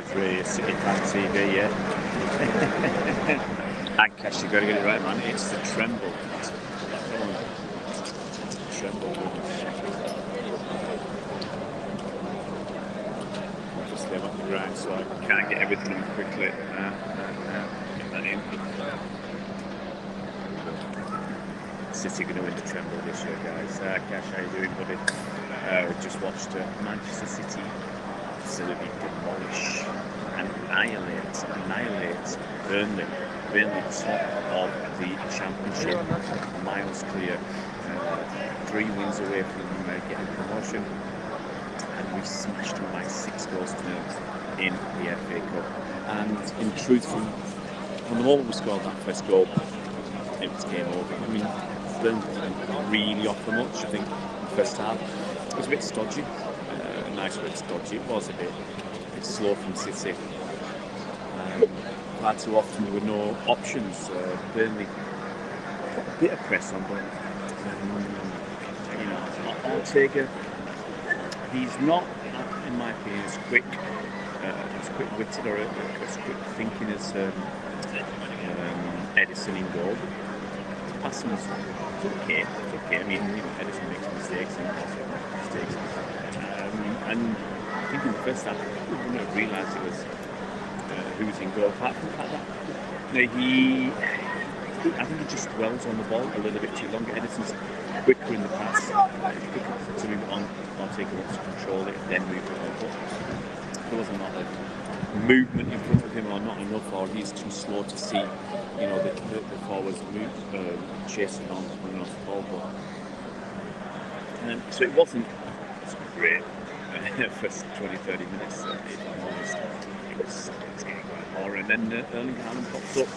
3 City Fan TV, yeah. And Cash, you've got to get it right, man. It's the tremble. Tremble. Obviously, I'm on the ground, so I can't get everything on quickly. Get that in. City going to win the tremble this year, guys. Cash, how you doing, buddy? Just watched Manchester City absolutely demolish and annihilate Burnley. Burnley top of the championship, miles clear, 3 wins away from getting promotion, and we smashed them by 6 goals to 0 in the FA Cup. And in truth, from the moment we scored that first goal, it was game over. I mean, Burnley didn't really offer much. I think the first half it was a bit stodgy. A nice word, stodgy. It was a bit slow from City. Far too often there were no options. Burnley put a bit of press on, but Ortega, he's not, in my opinion, as quick-witted or as quick thinking as Edison in goal. His passing was okay. I mean, Edison makes mistakes and and I think in the first half, we wouldn't have realised it was who was in goal. Apart from the fact that I think he just dwells on the ball a little bit too long. Edison's quicker in the pass, quicker to move on, or take a lot to control it, then move it on. But there wasn't a lot of movement in front of him, or not enough, or he's too slow to see, the forwards move, chasing on, running off the ball. But so it wasn't great. First 20-30 minutes, if I'm honest, it was getting quite horror. And then Erling Haaland pops up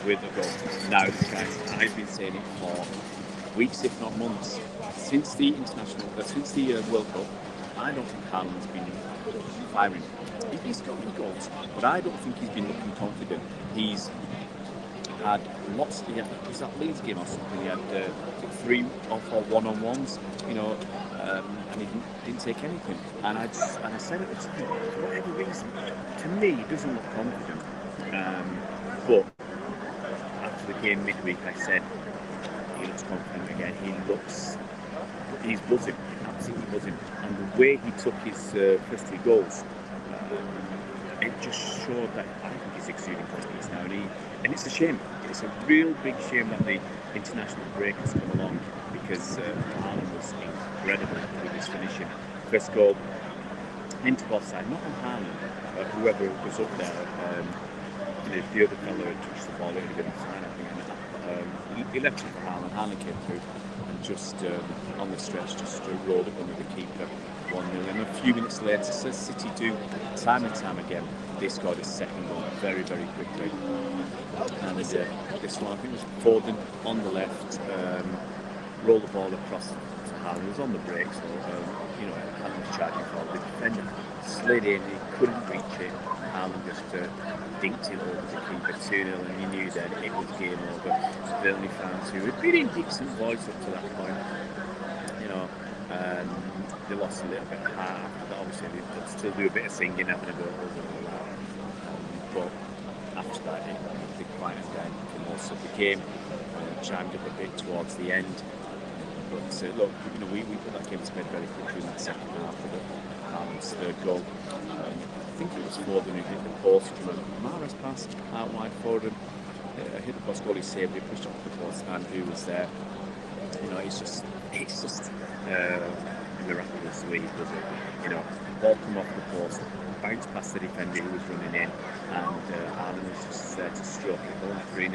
with a goal. Now, guys, I've been saying it for weeks, if not months, since the World Cup. I don't think Haaland's been firing. He's scoring goals, but I don't think he's been looking confident. He's had lots. Was that Leeds game or something? He had 3 or 4 one-on-ones, and he didn't take anything. And I said it to him, for whatever reason, to me, he doesn't look confident. But after the game midweek, I said he looks confident again. He's buzzing, absolutely buzzing. And the way he took his first 3 goals, it just showed that I think he's exuding confidence now. And it's a shame. It's a real big shame that the international break has come along, because Haaland was incredible with his finishing. First goal into offside, not on Haaland, whoever was up there. If the other fellow had touched the ball, it would have been offside, I think. He left it for Haaland. Haaland came through and just on the stretch just rolled it under the keeper, 1-0. And a few minutes later, so City do time and time again. They scored a second goal very, very quickly. And this one, I think, was Foden on the left, rolled the ball across to Haaland. He was on the break, so Haaland was charging for the defender. Slid in, he couldn't reach it. Haaland just dinked it over the keeper, 2-0, and you knew then it was game over. Burnley fans who had been in decent voice up to that point, they lost a little bit of heart, but obviously they'd still do a bit of singing, having a go over all that. But after that, they quieted down for most of the game, chimed up a bit towards the end. But look, we put that game to bed very quickly in that second half with Haaland's third goal. I think it was Foden who hit the post from a Mahrez pass out wide forward. Hit the post, goalie saved it, pushed off the post, and who was there? It's just miraculous the way he does it. Ball come off the post, bounce past the defender who was running in, and Haaland was just there to stroke it home. 3-0,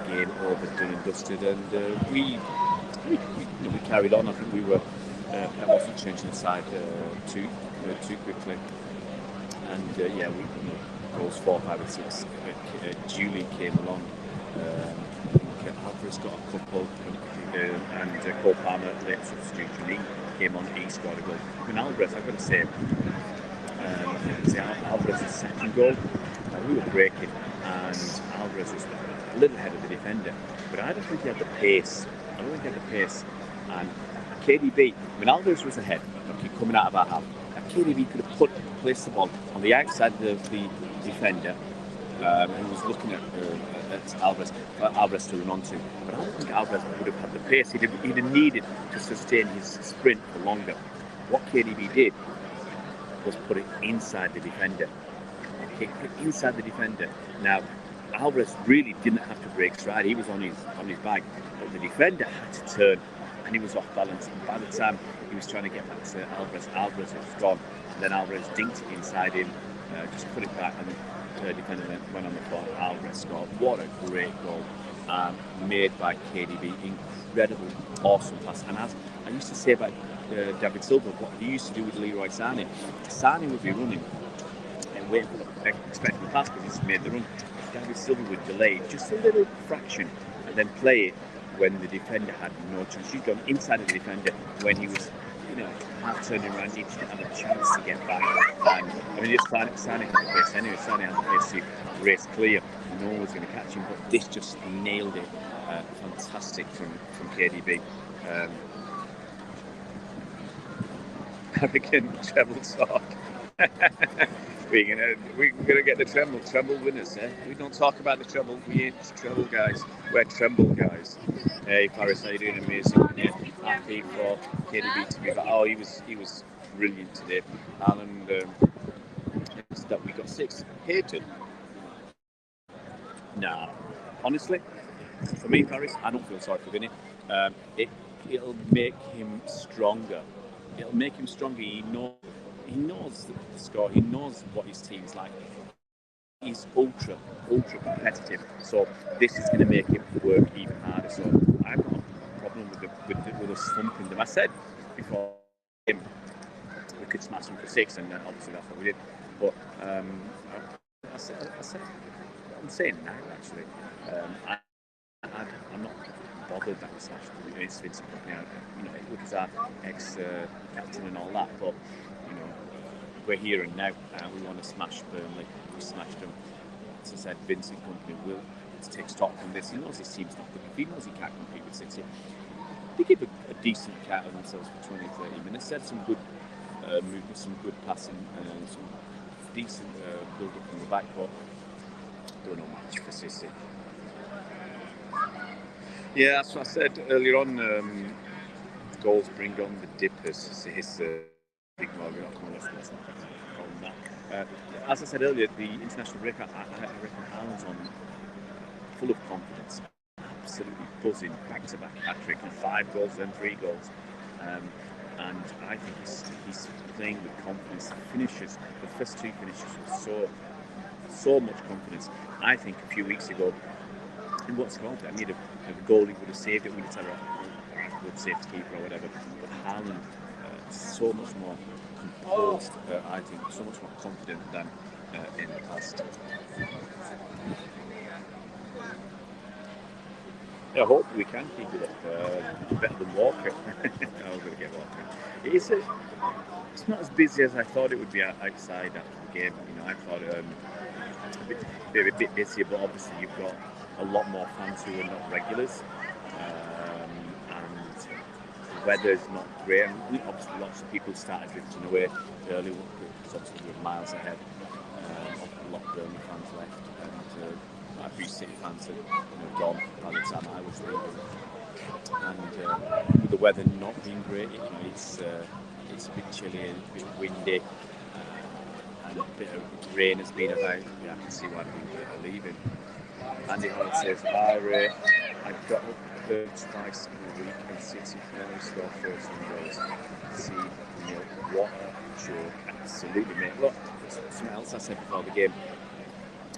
game over, done and dusted, and we carried on. I think we were wasn't changing the side too quickly, and goals 4, 5, and 6. Julie came along. Alvarez got a couple, and Cole Palmer, late substitution, he came on. He scored a goal. Alvarez, I've got to say, Alvarez's second goal, we were breaking, and Alvarez was a little ahead of the defender, but I don't think he had the pace. And KDB, Alvarez was ahead, coming out of our half, KDB could have placed the ball on the outside of the defender, who was looking at Alvarez to run onto. But I don't think Alvarez would have had the pace. He'd have needed to sustain his sprint for longer. What KDB did was put it inside the defender. Okay, put it inside the defender. Now, Alvarez really didn't have to break stride. He was on his back, but the defender had to turn, and he was off balance. And by the time he was trying to get back to Alvarez was gone. And then Alvarez dinked it inside him, just put it back, and the defender went on the floor. Alvarez scored. What a great goal made by KDB. Incredible, awesome pass. And as I used to say about David Silva, what he used to do with Leroy Sané would be running and waiting for the expecting the pass, but he's made the run. David Silva would delay just a little fraction and then play it when the defender had no chance. He'd gone inside of the defender when he was, half turning around. He didn't have a chance to get back. And I mean, Sané had the pace anyway. Sané had the pace to race clear. No one was going to catch him, but this just nailed it. Fantastic from KDB. Arrogant treble talk. We're gonna get the treble winners. We don't talk about the treble. We ain't treble guys. We're tremble guys. Hey Paris, how you doing? Amazing. Happy for KDB to be back. Oh, he was brilliant today. Haaland that we got 6. Hated. Nah, honestly, for me, Paris, I don't feel sorry for Vinny. It'll make him stronger. It'll make him stronger. He knows the score. He knows what his team's like. He's ultra competitive. So this is going to make him work even harder. So I've got a problem with us thumping them. I said before him we could smash them for 6, and obviously that's what we did. But I said I'm saying now actually. I'm not bothered that we smashed them. It's Vincent Company out. It was our ex-captain and all that, but we're here and now. We want to smash Burnley. We smashed them. As I said, Vincent Company will take stock from this. He knows his team's not good. He knows he can't compete with City. They gave a decent account of themselves for 20-30 minutes. Had some good movement, some good passing, some decent build-up from the back, but they were no match for City. Yeah, that's what I said earlier on. Goals bring on the dippers. Says big Morgan. Let's not call them that. As I said earlier, the international break, I reckon Haaland's on full of confidence, absolutely buzzing, back-to-back hat-trick, and 5 goals, then 3 goals. And I think he's playing with confidence. The first 2 finishes with so much confidence. I think a few weeks ago, in what's called, I mean, a goal he would have saved it, we'd have said, a good save to keeper or whatever. But Haaland, so much more composed, I think, so much more confident than in the past. I hope we can keep it up better than Walker. I'm going to get Walker. It's not as busy as I thought it would be outside after the game. I thought a bit busier, but obviously you've got a lot more fans who are not regulars, and the weather's not great. And obviously, lots of people started drifting away early because obviously we were miles ahead. A lot of Burnley fans left, and a few City fans had gone by the time I was leaving. And with the weather not being great, it's a bit chilly, a bit windy, and a bit of rain has been about. Yeah, I can see why people are leaving. Andy Howard says, I got up twice in a week and City finally score first in goals. See, what a joke. Absolutely, mate. Look, something else I said before the game.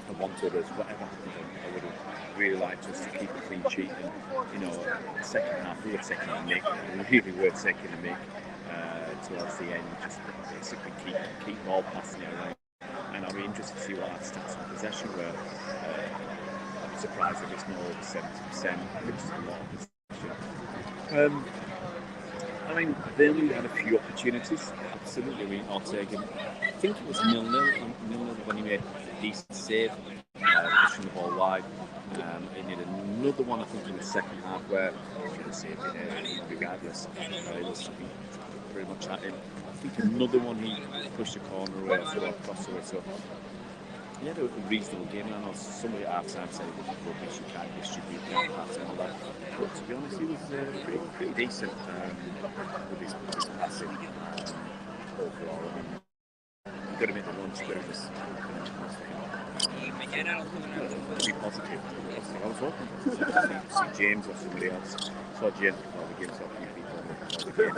I wanted us, whatever happened, I would have really liked us to keep a clean sheet. And, second half, we were taking a mick. We really were taking a mick towards the end. Just basically keep ball passing it around. And I'll be interested to see what our stats on possession were. I'm surprised if it's not over 70%, which is a lot of possession. I mean, Burnley had a few opportunities, absolutely. I mean, Ortega, I think it was 0-0 when he made a decent save, pushing the ball wide. He did another one, I think, in the second half where he could have saved it regardless. It was pretty much at him. think another one he pushed the corner away or across the way. So yeah, they were a reasonable game. And I know somebody at half time said it was rubbish, you can't distribute, you can't pass and all that. But to be honest, he was pretty decent with his passing overall. I mean, you've got to make the lunch, but it was be positive. I was hoping to see James or somebody else. I saw James before the game, saw a few people before the game.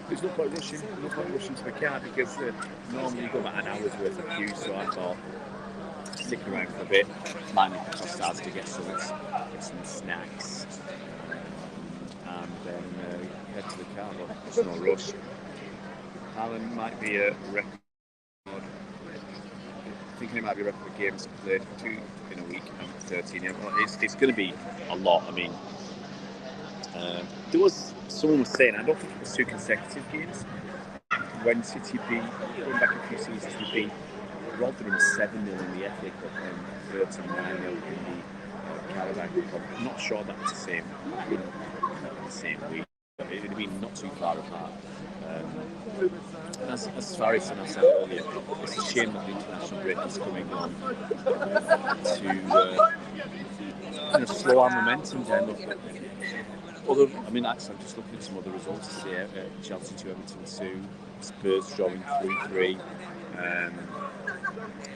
It's not quite rushing to the car because normally you go about an hour's worth of queue, so I thought stick around for a bit, might need to start to get some snacks and then head to the car, but there's no rush. Haaland might be a record, thinking it might be a record of games played 2 in a week and 13. Well, it's going to be a lot. I mean, someone was saying, I don't think it was 2 consecutive games. When City beat, going back a few seasons, we beat Rotherham 7-0 in the FA Cup and 39-0 in the Carabao Cup. I'm not sure that's the same week. It would have been not too far apart. As Faris and I said earlier, it's a shame that the international break is coming on to slow our momentum down. Actually, I'm just looking at some other results today. Chelsea 2, Everton 2, Spurs drawing 3-3.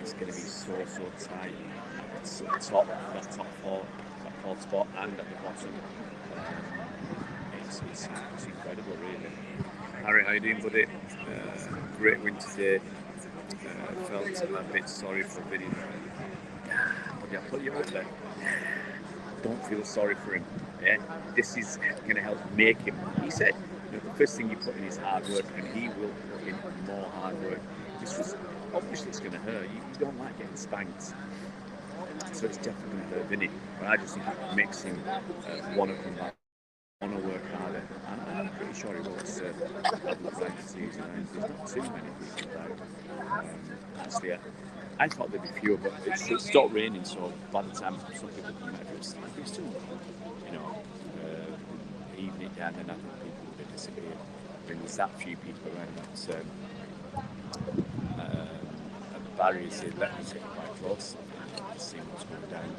It's going to be so tight. It's at the top, that top fourth spot, and at the bottom. It's incredible, really. Harry, how you doing, buddy? Great win today. Felt a bit sorry for Vinny. But I put you out there. Don't feel sorry for him. Yeah? This is going to help make him. He said, the first thing you put in is hard work, and he will put in more hard work. This was obviously it's going to hurt. You don't like getting spanked, so it's definitely going to hurt Vinny. But I just think it makes him want to come back. Want to work harder, and I'm pretty sure he will. It's the right season, and there's not too many people out. Honestly, I thought there'd be fewer, but it stopped raining, so by the time some people come out, it's still, evening down, and I think people would disappear. There's that few people around that at the barriers, they let me sit quite close. Seeing what's going down.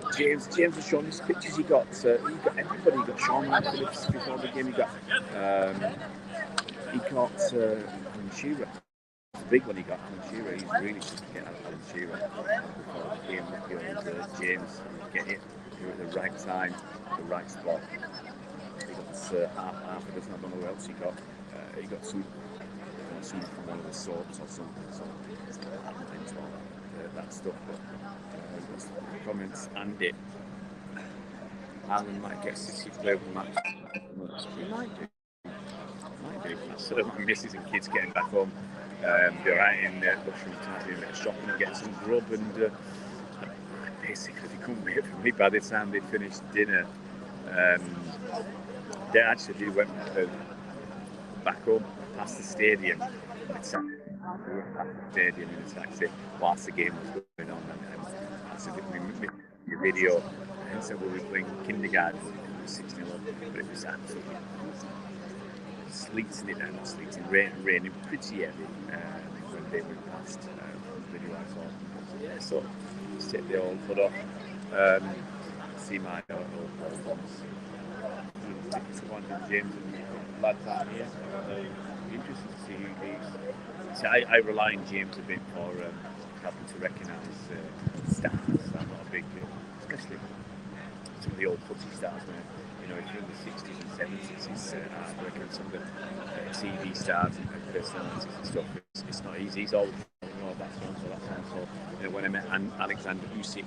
But James was showing his pictures. He got everybody. He got Sean Phillips before the game. He got Alan Shearer. The big one he got Alan Shearer. He's really good to get Alan Shearer before the game. James get it here at the right time, the right spot. He got half a dozen. I don't know who else he got. He got some from one of the soaps or something. So that stuff, but comments and it. Haaland might get City player of the match. He might do. That's my missus and kids getting back home. They're out in Luxury Town doing a bit of shopping and getting some grub, and basically they couldn't wait for me by the time they finished dinner. They actually went back home past the stadium. We went past the stadium in a taxi whilst the game was going on, and so we made a video, and so we were playing kindergarten, 6-0 up, but it was absolutely sleeting it down, not sleeting, raining pretty heavy when they went past the video I saw. Yeah, so just take the old hood off, see my old bombs. James and lads out here. Interesting to see who leaves. So I rely on James a bit for helping to recognise stars. I'm not a big, especially some of the old footy stars where, if you're in the 60s and 70s, it's hard work, and some of the TV stars and personalities and stuff, it's not easy. He's always that's one. So when I met Alexander Usyk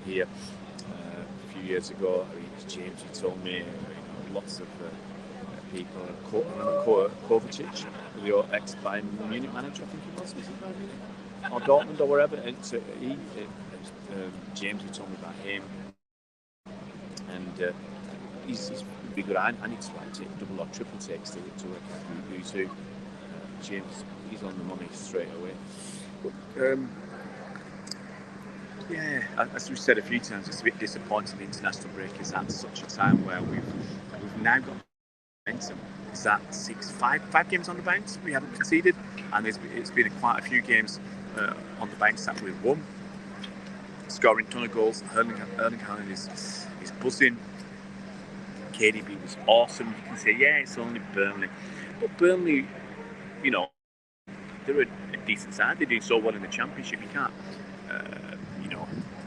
here a few years ago, James, he told me lots of people. Kovacic, the ex-Bayern Munich manager, I think he was he Bayern Munich? Or Dortmund or wherever. And so James, he told me about him, and he's really good. I need to take double or triple takes to work with you two. James, he's on the money straight away. But Yeah, as we've said a few times, it's a bit disappointing the international break is at such a time where we've now got momentum. Is that five games on the bounce we haven't conceded, and it's been quite a few games on the bounce that we've won, scoring a ton of goals. Erling Haaland is buzzing. KDB was awesome. You can say, yeah, it's only Burnley, but Burnley, you know, they're a decent side. They're doing so well in the Championship. You can't,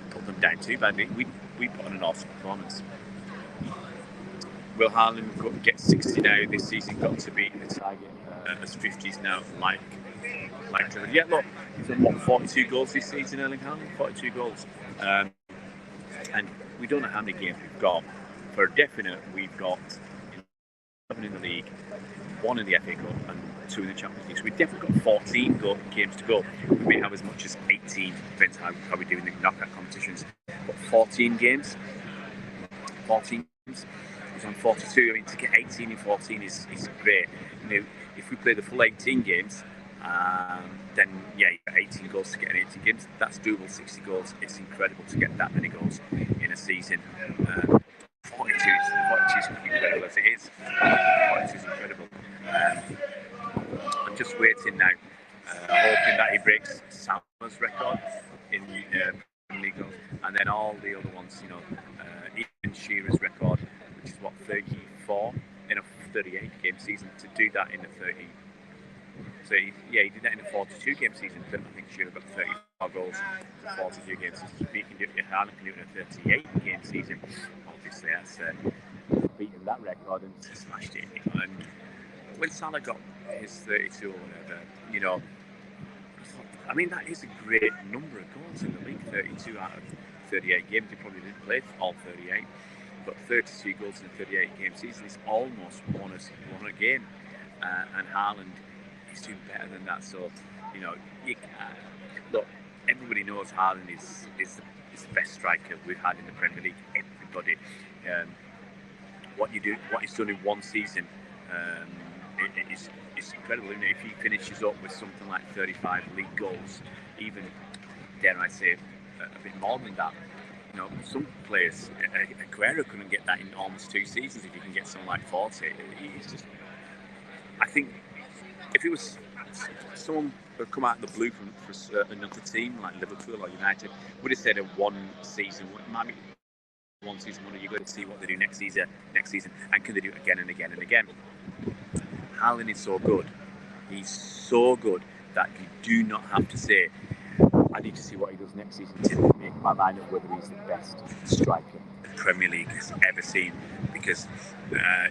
put them down too badly. We put on an awesome performance. Will Haaland get 60 now this season? Got to beat the target as 50s now, like Trevor. Yeah, look, he's done 42 goals this season, Erling Haaland, 42 goals. And we don't know how many games we've got. For definite, we've got 7 in the league, 1 in the FA Cup, and 2 in the Champions League. So we've definitely got 14 games to go. We may have as much as 18, depends how we do in the knockout competitions. But 14 games. 14 games. He's on 42. I mean, to get 18 in 14 is great. You know, if we play the full 18 games, then yeah, you've got 18 goals to get in 18 games. That's doable, 60 goals. It's incredible to get that many goals in a season. 42 is incredible as it is. 42 is incredible. I'm just waiting now, hoping that he breaks Salma's record in Premier League goals, and then all the other ones, even Shearer's record, which is 34 in a 38 game season. To do that in a 30, so he did that in a 42 game season. I think Shearer got 34 goals in 42 game season. If he can do it, Haaland can do it in a 38 game season. Obviously, that's beaten that record and smashed it. And when Salah got his 32 or whatever, I mean, that is a great number of goals in the league. 32 out of 38 games. He probably didn't play all 38, but 32 goals in a 38 game season is almost one a game. And Haaland is doing better than that. So, look, everybody knows Haaland is the best striker we've had in the Premier League. Everybody. What he's done in one season is incredible. Isn't it? If he finishes up with something like 35 league goals, even, dare I say, a bit more than that. Some players, Aguero couldn't get that in almost 2 seasons. If you can get something like 40, he's just. I think if it was someone who come out of the blue for another team like Liverpool or United, would have said a 1 season. Might be 1 season wonder. You're going to see what they do next season, and can they do it again and again and again? Haaland is so good. He's so good that you do not have to say, I need to see what he does next season to make my mind up whether he's the best striker the Premier League has ever seen, because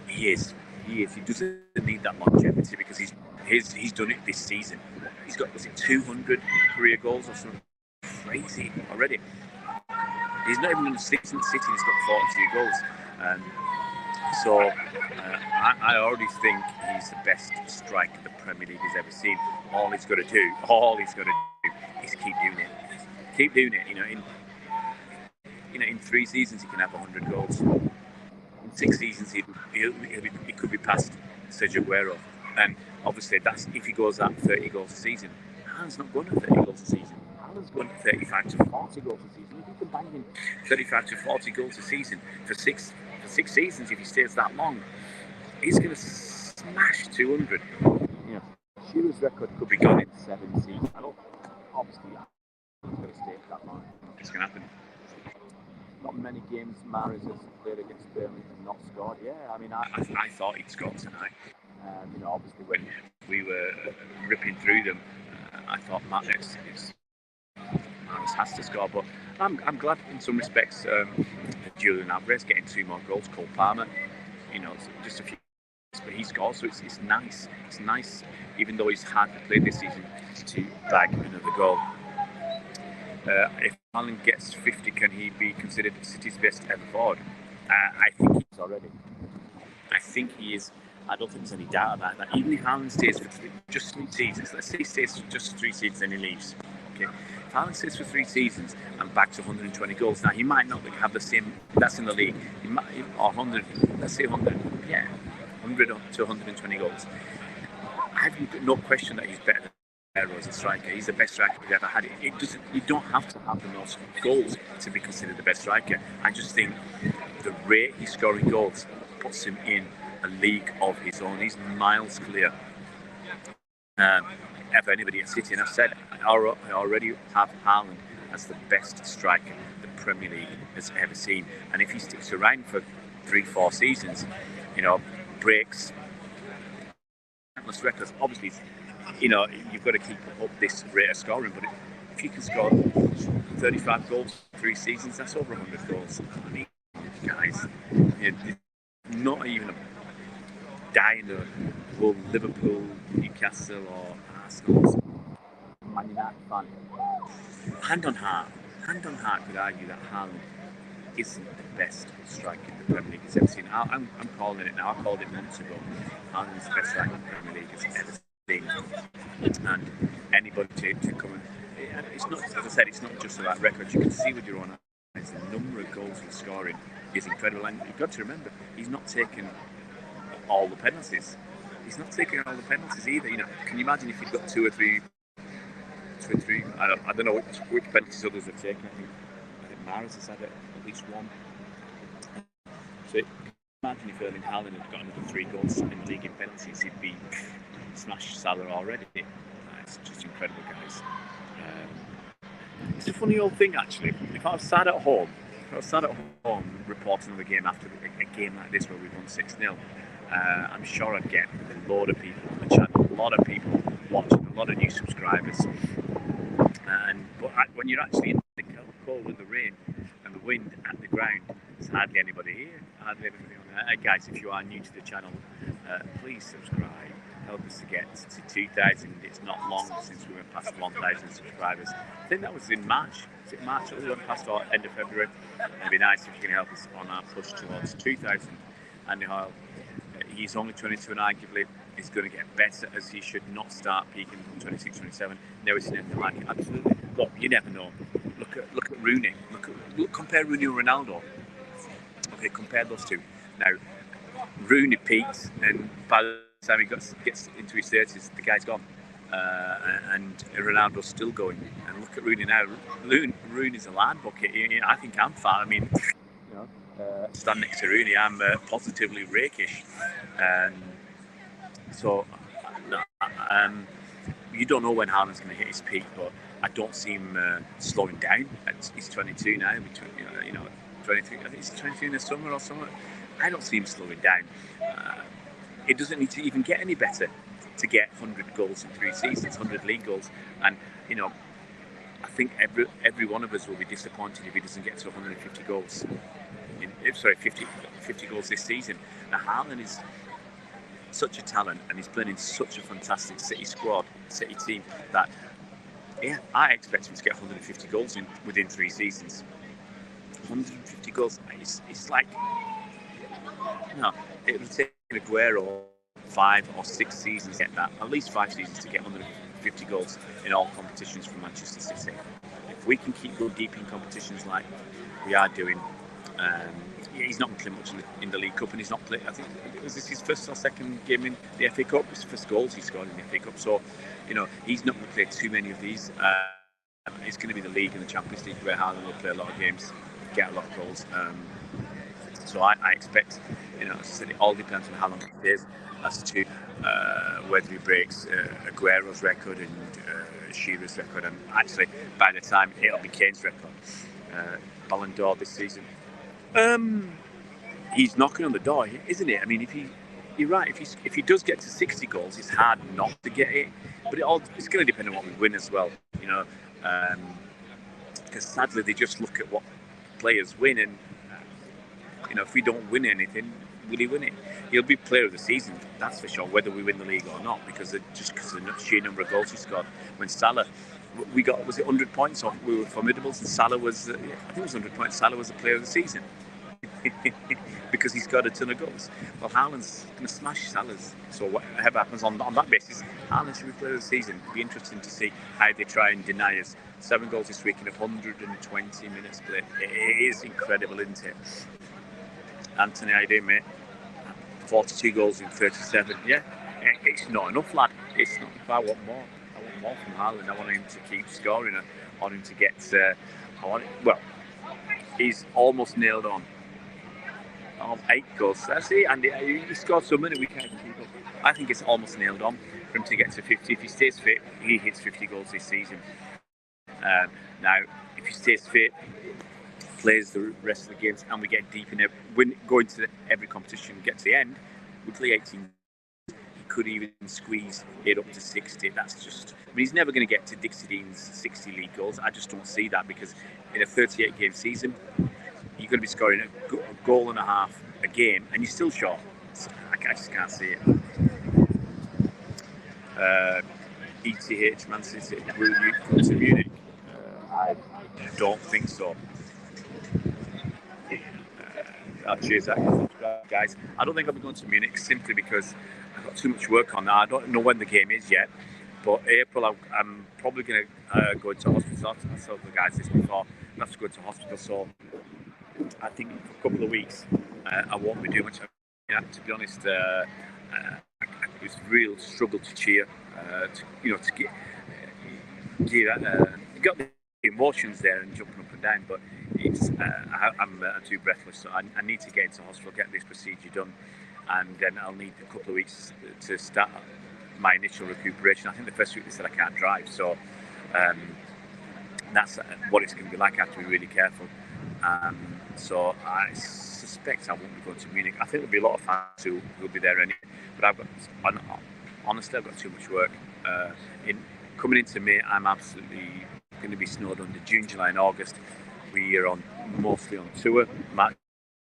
he is. He doesn't need that longevity because he's done it this season. He's got 200 career goals or something crazy already. He's not even in the season City. He's got 42 goals. I already think he's the best striker the Premier League has ever seen. All he's got to do is keep doing it. Keep doing it. In 3 seasons he can have 100 goals. In 6 seasons he could be past Sergio Aguero. And obviously that's if he goes at 30 goals a season. Haaland's not going at 30 goals a season. Haaland's going at 35 to 40 goals a season. If he can bang in 35 to 40 goals a season for six seasons, if he stays that long, he's going to smash 200. Shearer's record could be gone in 7 seasons. Obviously, he's going to stay that long. It's going to happen. Not many games محرز has played against Burnley and not scored. Yeah, I mean, I thought he'd scored tonight. Obviously when we were ripping through them, I thought محرز has to score. But I'm glad in some respects. Julian Alvarez getting 2 more goals. Cole Palmer, just a few. But he scores, so it's nice. It's nice, even though he's hard to play this season, to bag another goal. If Haaland gets 50, can he be considered City's best ever forward? I think he is already. I think he is. I don't think there's any doubt about that. Even if Haaland stays for just 3 seasons, let's say he stays for just 3 seasons and he leaves. Okay, if Haaland stays for 3 seasons and bags 120 goals, now he might not have the same. That's in the league. He might, or 100. Let's say 100. Yeah, 100 to 120 goals. I have no question that he's better as a striker. He's the best striker we've ever had. It doesn't. You don't have to have the most goals to be considered the best striker. I just think the rate he's scoring goals puts him in a league of his own. He's miles clear of anybody at City. And I've said I already have Haaland as the best striker the Premier League has ever seen. And if he sticks around for 3-4 seasons, breaks countless records. Obviously, you've got to keep up this rate of scoring, but if you can score 35 goals 3 seasons, that's over 100 goals. I mean, guys, not even a die in the whole Liverpool, Newcastle or Arsenal or Man United fan. Hand on heart could argue that Haaland isn't the best striker the Premier League has ever seen. I'm calling it now. I called it months ago. Haaland's the best striker the Premier League has ever seen. And anybody to come and it's not, as I said, it's not just about records. You can see with your own eyes the number of goals he's scoring is incredible. And you've got to remember, he's not taken all the penalties. He's not taking all the penalties either. Can you imagine if he'd got 2 or 3? I don't know which penalties others have taken. I think محرز has had at least one. So imagine if Erling Haaland had got another 3 goals in the league in penalties, he'd be smashed Salah already. It's just incredible, guys. It's a funny old thing, actually. If I was sat at home reporting on the game after a game like this where we've won 6-0, I'm sure I'd get a load of people on the channel, a lot of people watching, a lot of new subscribers. But when you're actually in the cold with the rain and the wind at the ground, there's hardly anybody here. Hardly anybody on there. Guys, if you are new to the channel, please subscribe. Help us to get to 2,000. It's not long since we went past 1,000 subscribers. I think that was in March. Is it March? We went past our end of February. It'd be nice if you can help us on our push towards 2,000. Andy Hoyle, he's only 22 and arguably is going to get better as he should not start peaking from 26, 27. Never seen anything like it. Absolutely. Look, you never know. Look at Rooney. Compare Rooney and Ronaldo. Okay, compare those two. Now, Rooney peaks, and by the time he gets into his 30s, the guy's gone. And Ronaldo's still going. And look at Rooney now. Rooney's a lard bucket. I think I'm fat. I mean, stand next to Rooney, I'm positively rakish. You don't know when Haaland's going to hit his peak, but I don't see him slowing down. He's 22 now, 23. I think he's 22 in the summer or something. I don't see him slowing down. It doesn't need to even get any better to get 100 goals in 3 seasons, 100 league goals. And I think every one of us will be disappointed if he doesn't get to 150 goals. 50 goals this season. Now Haaland is such a talent, and he's playing in such a fantastic City squad, City team, that I expect him to get 150 goals within 3 seasons. 150 goals. It's like it would take Aguero 5 or 6 seasons to get that. At least 5 seasons to get 150 goals in all competitions for Manchester City. If we can keep going deep in competitions like we are doing. He's not playing much in the League Cup, and he's not playing. I think was this his first or second game in the FA Cup. It's the first goals he scored in the FA Cup. So, he's not going to play too many of these. It's going to be the League and the Champions League where Haaland will play a lot of games, get a lot of goals. So I expect, as I said, it all depends on how long he plays as to whether he breaks Aguero's record and Shearer's record, and actually by the time it'll be Kane's record. Ballon d'Or this season. He's knocking on the door, isn't it? I mean, you're right. If he does get to 60 goals, it's hard not to get it. But it's going to depend on what we win as well, because sadly they just look at what players win, and if we don't win anything, will he win it? He'll be player of the season, that's for sure, whether we win the league or not, because of the sheer number of goals he scored. When Salah, was it 100 points, or we were formidables, and Salah was, I think it was 100 points, Salah was the player of the season. Because he's got a ton of goals. Well, Haaland's going to smash Salah's. So whatever happens on that basis, Haaland should be player of the season. It'll be interesting to see how they try and deny us 7 goals this week in 120 minutes played. It is incredible, isn't it? Anthony, how you doing, mate? 42 goals in 37. Yeah, it's not enough, lad. It's not. If I want more, more from Haaland. I want him to keep scoring. I want him to get. He's almost nailed on. 8 goals. That's it, and he scored so many we can't even keep up. I think it's almost nailed on for him to get to 50. If he stays fit, he hits 50 goals this season. Now, if he stays fit, plays the rest of the games, and we get deep in go into every competition, get to the end, with the 18, he could even squeeze it up to 60. That's just. I mean, he's never going to get to Dixie Dean's 60 league goals. I just don't see that, because in a 38-game season, you're going to be scoring a goal and a half a game, and you're still short. So I just can't see it. ETH, Man City, will you come to Munich? I don't think so. Cheers, guys. I don't think I'll be going to Munich simply because I've got too much work on that. I don't know when the game is yet, but April I'm probably going to go into hospital. I told the guys this before. I have to go to hospital, so I think for a couple of weeks I won't be doing much. To be honest, it was a real struggle to cheer. To get you got the emotions there and jumping up and down, but it's I'm too breathless, so I need to get into hospital, get this procedure done, and then I'll need a couple of weeks to start my initial recuperation. I think the first week they said I can't drive, so that's what it's going to be like. I have to be really careful. So I suspect I won't be going to Munich. I think there'll be a lot of fans who will be there anyway, but honestly, I've got too much work. Coming into May, I'm absolutely going to be snowed under. June, July and August, we are mostly on tour. Matt's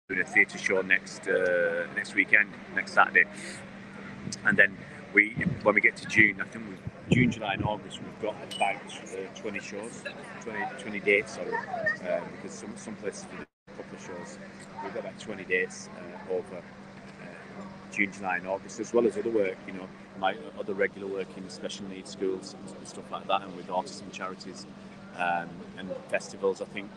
doing a theatre show next weekend, next Saturday. And then when we get to June, I think June, July and August, we've got about 20 shows, 20 dates, because some places we do a couple of shows. We've got about 20 dates over June, July and August, as well as other work, my other regular work in special needs schools and stuff like that, and with autism charities and festivals. I think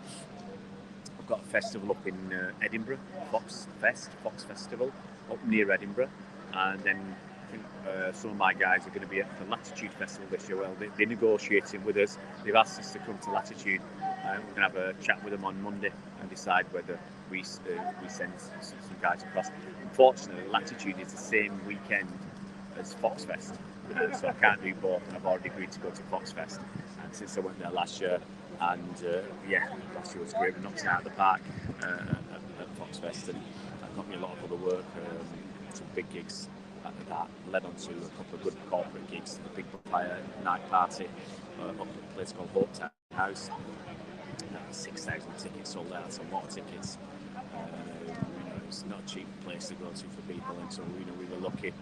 I've got a festival up in Edinburgh, Fox Festival, up near Edinburgh, and then I think some of my guys are going to be at the Latitude Festival this year. Well, they're negotiating with us. They've asked us to come to Latitude. We're going to have a chat with them on Monday and decide whether we send some guys across. Unfortunately, Latitude is the same weekend as Foxfest, so I can't do both. I've already agreed to go to Foxfest, and since I went there last year, and last year was great. We knocked it out of the park at Foxfest, and that got me a lot of other work, some big gigs at that, led on to a couple of good corporate gigs, the Big Fire night party up at a place called Hope Town House. 6,000 tickets sold out. That's a lot of tickets. It's not a cheap place to go to for people, and so we were lucky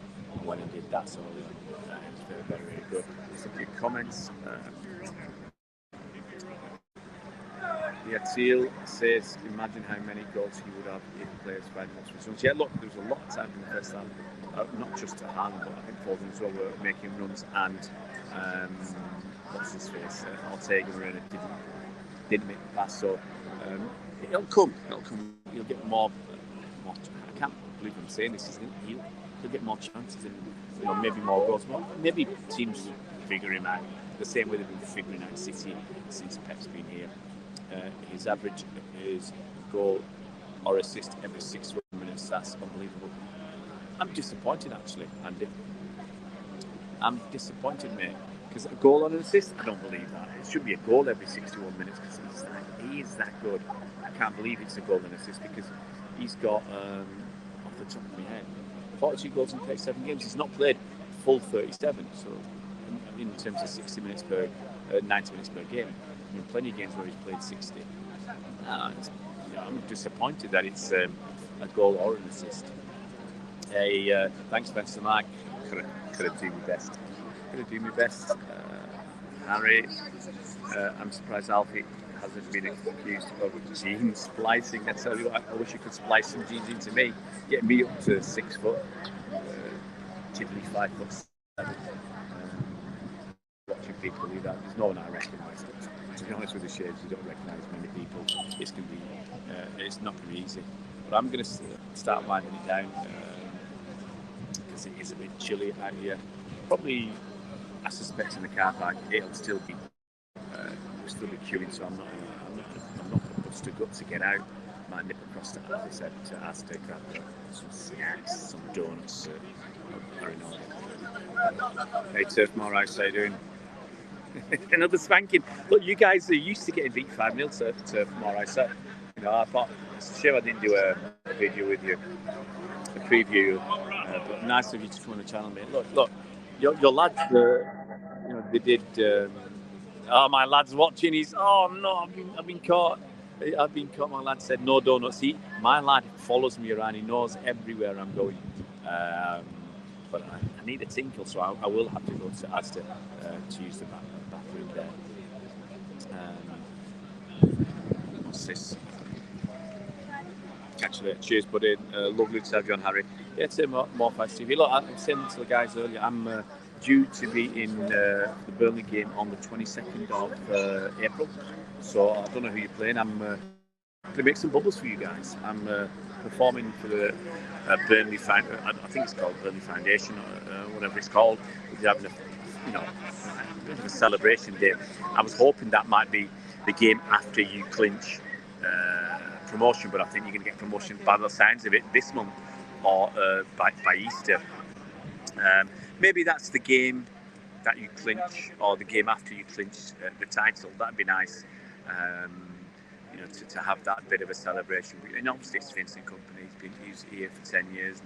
when I did that. So it was very, very, very good. Some good comments. Teal says, imagine how many goals he would have if players find much results. Yeah, look, there was a lot of time in the first half, not just to Haaland, but I think Foden as well were making runs, and what's his face? Ortega Moreno didn't make the pass, so it'll come. You'll get more. I can't believe I'm saying this. He'll get more chances and maybe more goals. Maybe teams figure him out the same way they've been figuring out City since Pep's been here. His average is goal or assist every 6 minutes. That's unbelievable. I'm disappointed, actually, Andy. I'm disappointed, mate. Because a goal on an assist, I don't believe that. It should be a goal every 61 minutes because he is that good. I can't believe it's a goal and assist because he's got, off the top of my head, 42 goals in 37 games. He's not played full 37, so in terms of 90 minutes per game. I mean, plenty of games where he's played 60. I'm disappointed that it's a goal or an assist. Thanks, Spencer Mark. Could have done my best. Harry, I'm surprised Alfie hasn't been accused of gene splicing. I tell you what, I wish you could splice some genes into me, get me up to 6 foot, typically 5'7". Watching people do that, there's no one I recognise. To be honest with the shades, you don't recognise many people. It's not going to be easy. But I'm going to start winding it down because it is a bit chilly out here. Probably, I suspect in the car park it'll still be we'll still be queuing. So I'm not going to bust a gut to get out. Might nip across to, as I said, to Aztec, grab some snacks, some donuts. Very nice. Hey, Turf Morris, how you doing? Another spanking. Look, you guys are used to getting beat 5-0 Turf Morris. You know, I thought it's a shame I didn't do a video with you, a preview. But nice of you to come on the channel, mate. Look, your lads, you know, they did. Oh, my lad's watching. He's no, I've been caught. My lad said no donuts. My lad follows me around. He knows everywhere I'm going. But I need a tinkle, so I will have to go to Asda to use the bathroom there. What's this? Catch you later. Cheers, buddy. Lovely to have you on, Harry. Yeah, Tim, Morpheus TV. Look, I was saying to the guys earlier, I'm due to be in the Burnley game on the 22nd of April. So I don't know who you're playing. I'm going to make some bubbles for you guys. I'm performing for the Burnley I think it's called Burnley Foundation or whatever it's called. We're having a celebration day. I was hoping that might be the game after you clinch promotion, but I think you're going to get promotion by the signs of it this month or by Easter. Maybe that's the game that you clinch or the game after you clinch the title. That'd be nice. You know, to have that bit of a celebration. And obviously it's Vincent Kompany. He's here for 10 years.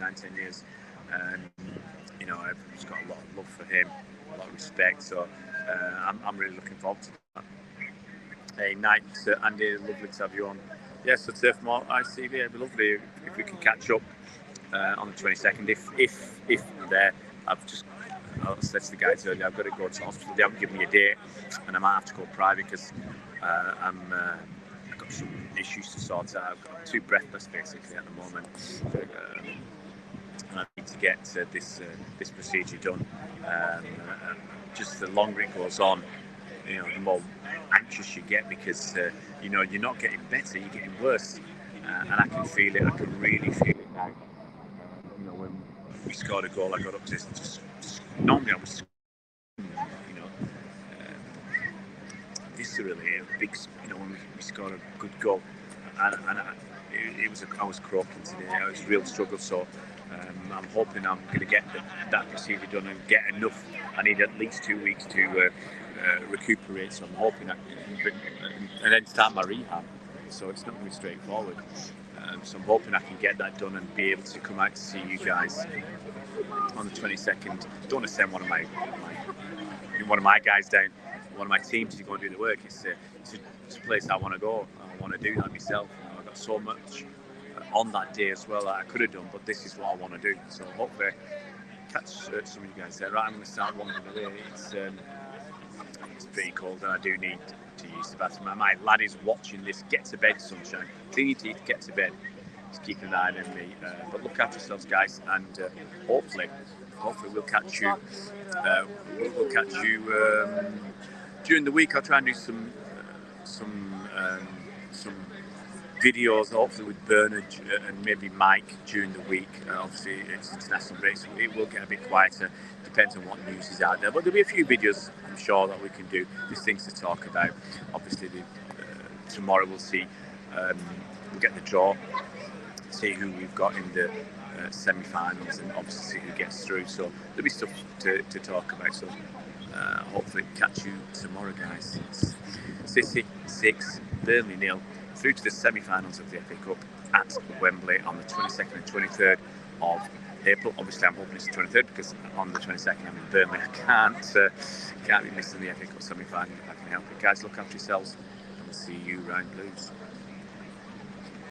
You know, I've just got a lot of love for him, a lot of respect. So I'm really looking forward to that. Hey, night, Andy. Lovely to have you on. Yeah, so Turf More ICV. It'd be lovely if we can catch up on the 22nd. If I'm there, I said to the guys earlier, I've got to go to hospital. They haven't given me a date, and I might have to go private because I've got some issues to sort out. I'm too breathless basically at the moment, and I need to get this procedure done. Just the longer it goes on, you know, the more anxious you get because you know you're not getting better, you're getting worse, and I can feel it. I can really feel it now. You know, when we scored a goal, I got up to just normally I was, you know, viscerally a big, you know, when we scored a good goal, and I was croaking today. It was a real struggle. So I'm hoping I'm going to get that procedure done and get enough. I need at least 2 weeks to recuperate. So I'm hoping and then start my rehab. So it's not going to be straightforward. So I'm hoping I can get that done and be able to come out to see you guys on the 22nd. I don't want to send one of my guys down, one of my teams to go and do the work. It's a place I want to go. I want to do that myself. You know, I've got so much on that day as well that I could have done, but this is what I want to do. So hopefully catch some of you guys there. Right, I'm going to start wandering away. It's pretty cold and I do need to use the bathroom. My lad is watching this. Get to bed, sunshine. Clean your teeth, get to bed. Just keep an eye on me. But look after yourselves, guys, and hopefully we'll catch you. We'll catch you during the week. I'll try and do some videos, hopefully with Bernard and maybe Mike during the week. Obviously, it's international break, so it will get a bit quieter. Depends on what news is out there. But there'll be a few videos, I'm sure, that we can do. There's things to talk about. Obviously, tomorrow we'll see. We'll get the draw, see who we've got in the semi-finals, and obviously see who gets through. So there'll be stuff to talk about. So hopefully catch you tomorrow, guys. City 6, Burnley 0. Through to the semi-finals of the FA Cup at Wembley on the 22nd and 23rd of April. Obviously, I'm hoping it's the 23rd because on the 22nd I'm in Burnley. I can't be missing the FA Cup semi-final if I can help it. Guys, look after yourselves and we'll see you round Blues.